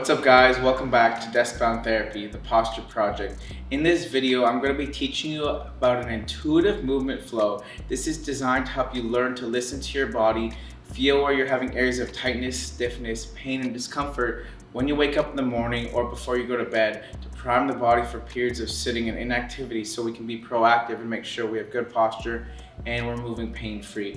What's up guys, welcome back to Deskbound Therapy, the posture project. In this video, I'm going to be teaching you about an intuitive movement flow. This is designed to help you learn to listen to your body, feel where you're having areas of tightness, stiffness, pain, and discomfort when you wake up in the morning or before you go to bed, to prime the body for periods of sitting and inactivity so we can be proactive and make sure we have good posture and we're moving pain-free.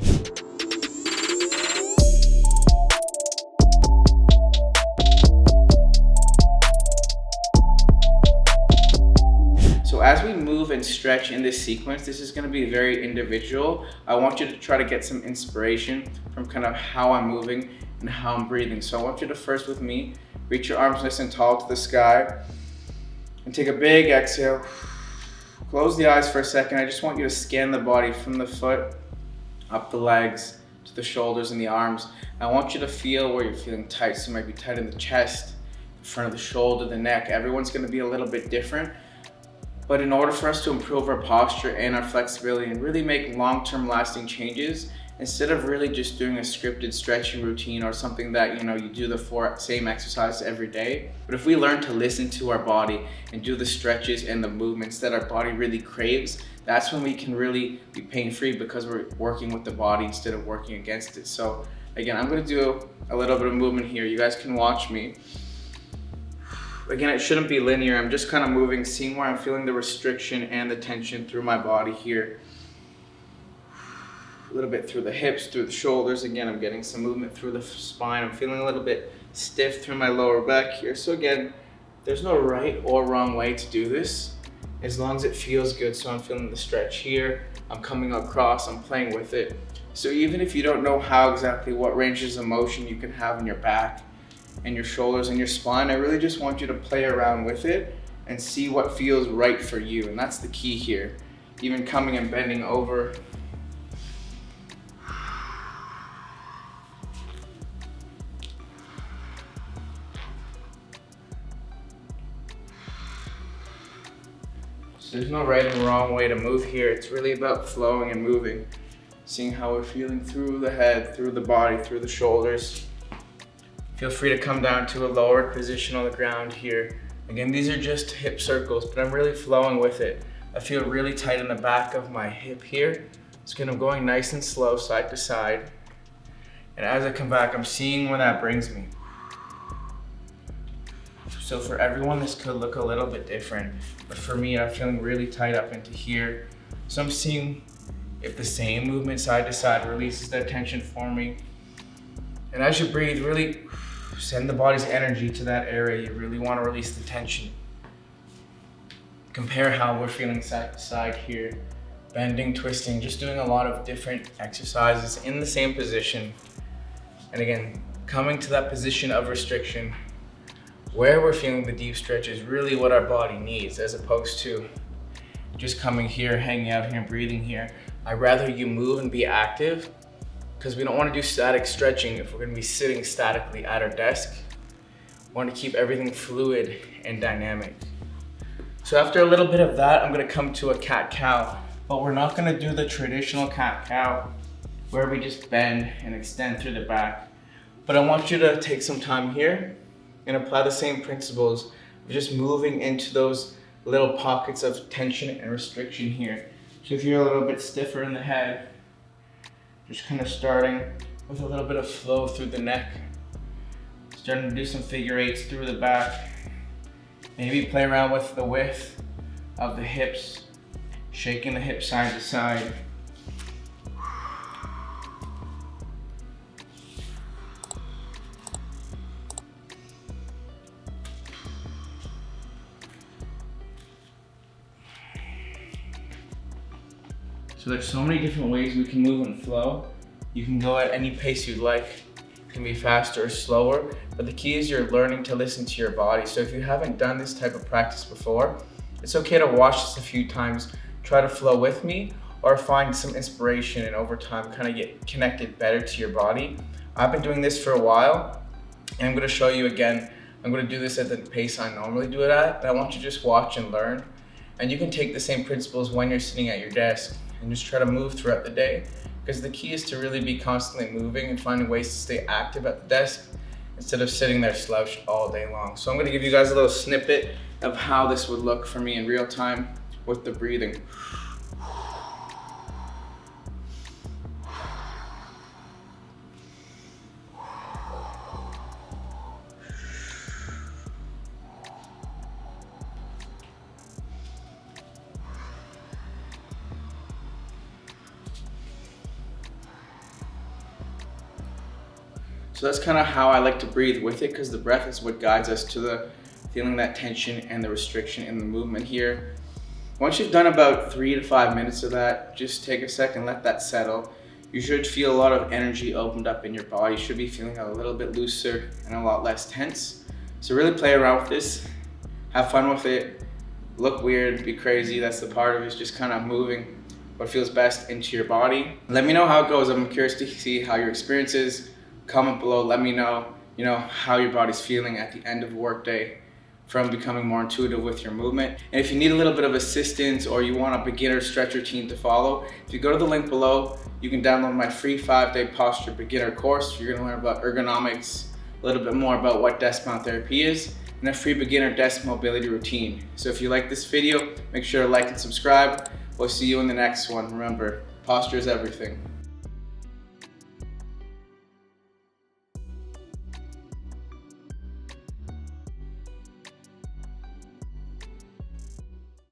So as we move and stretch in this sequence, this is going to be very individual. I want you to try to get some inspiration from kind of how I'm moving and how I'm breathing. So I want you to first with me, reach your arms nice and tall to the sky and take a big exhale. Close the eyes for a second. I just want you to scan the body from the foot, up the legs, to the shoulders and the arms. I want you to feel where you're feeling tight. So it might be tight in the chest, the front of the shoulder, the neck. Everyone's going to be a little bit different. But in order for us to improve our posture and our flexibility and really make long-term lasting changes, instead of really just doing a scripted stretching routine or something that you do the same exercise every day, but if we learn to listen to our body and do the stretches and the movements that our body really craves, that's when we can really be pain-free because we're working with the body instead of working against it. So again, I'm going to do a little bit of movement here. You guys can watch me. Again, it shouldn't be linear. I'm just kind of moving, seeing where I'm feeling the restriction and the tension through my body here. A little bit through the hips, through the shoulders. Again, I'm getting some movement through the spine. I'm feeling a little bit stiff through my lower back here. So again, there's no right or wrong way to do this, as long as it feels good. So I'm feeling the stretch here. I'm coming across, I'm playing with it. So even if you don't know how exactly what ranges of motion you can have in your back, and your shoulders and your spine, I really just want you to play around with it and see what feels right for you. And that's the key here. Even coming and bending over. So there's no right and wrong way to move here. It's really about flowing and moving. Seeing how we're feeling through the head, through the body, through the shoulders. Feel free to come down to a lowered position on the ground here. Again, these are just hip circles, but I'm really flowing with it. I feel really tight in the back of my hip here. It's going to going nice and slow, side to side. And as I come back, I'm seeing where that brings me. So for everyone, this could look a little bit different, but for me, I'm feeling really tight up into here. So I'm seeing if the same movement side to side releases that tension for me. And as you breathe, really send the body's energy to that area. You really want to release the tension. Compare how we're feeling side to side here. Bending, twisting, just doing a lot of different exercises in the same position. And again, coming to that position of restriction, where we're feeling the deep stretch is really what our body needs, as opposed to just coming here, hanging out here, and breathing here. I'd rather you move and be active, because we don't want to do static stretching if we're going to be sitting statically at our desk. We want to keep everything fluid and dynamic. So after a little bit of that, I'm going to come to a cat-cow, but we're not going to do the traditional cat-cow where we just bend and extend through the back. But I want you to take some time here and apply the same principles of just moving into those little pockets of tension and restriction here. So if you're a little bit stiffer in the head, just kind of starting with a little bit of flow through the neck. Starting to do some figure eights through the back. Maybe play around with the width of the hips, shaking the hips side to side. So there's so many different ways we can move and flow. You can go at any pace you'd like. It can be faster or slower, but the key is you're learning to listen to your body. So if you haven't done this type of practice before, it's okay to watch this a few times, try to flow with me, or find some inspiration and over time kind of get connected better to your body. I've been doing this for a while, and I'm gonna show you again. I'm gonna do this at the pace I normally do it at, but I want you to just watch and learn. And you can take the same principles when you're sitting at your desk and just try to move throughout the day, because the key is to really be constantly moving and finding ways to stay active at the desk instead of sitting there slouched all day long. So I'm gonna give you guys a little snippet of how this would look for me in real time with the breathing. So that's kind of how I like to breathe with it, because the breath is what guides us to the feeling that tension and the restriction in the movement here. Once you've done about 3 to 5 minutes of that, just take a second, let that settle. You should feel a lot of energy opened up in your body. You should be feeling a little bit looser and a lot less tense. So really play around with this, have fun with it, look weird, be crazy. That's the part of it, is just kind of moving what feels best into your body. Let me know how it goes. I'm curious to see how your experience is. Comment below, let me know, how your body's feeling at the end of a work day from becoming more intuitive with your movement. And if you need a little bit of assistance or you want a beginner stretch routine to follow, if you go to the link below, you can download my free 5-day posture beginner course. You're gonna learn about ergonomics, a little bit more about what Deskbound therapy is, and a free beginner desk mobility routine. So if you like this video, make sure to like and subscribe. We'll see you in the next one. Remember, posture is everything.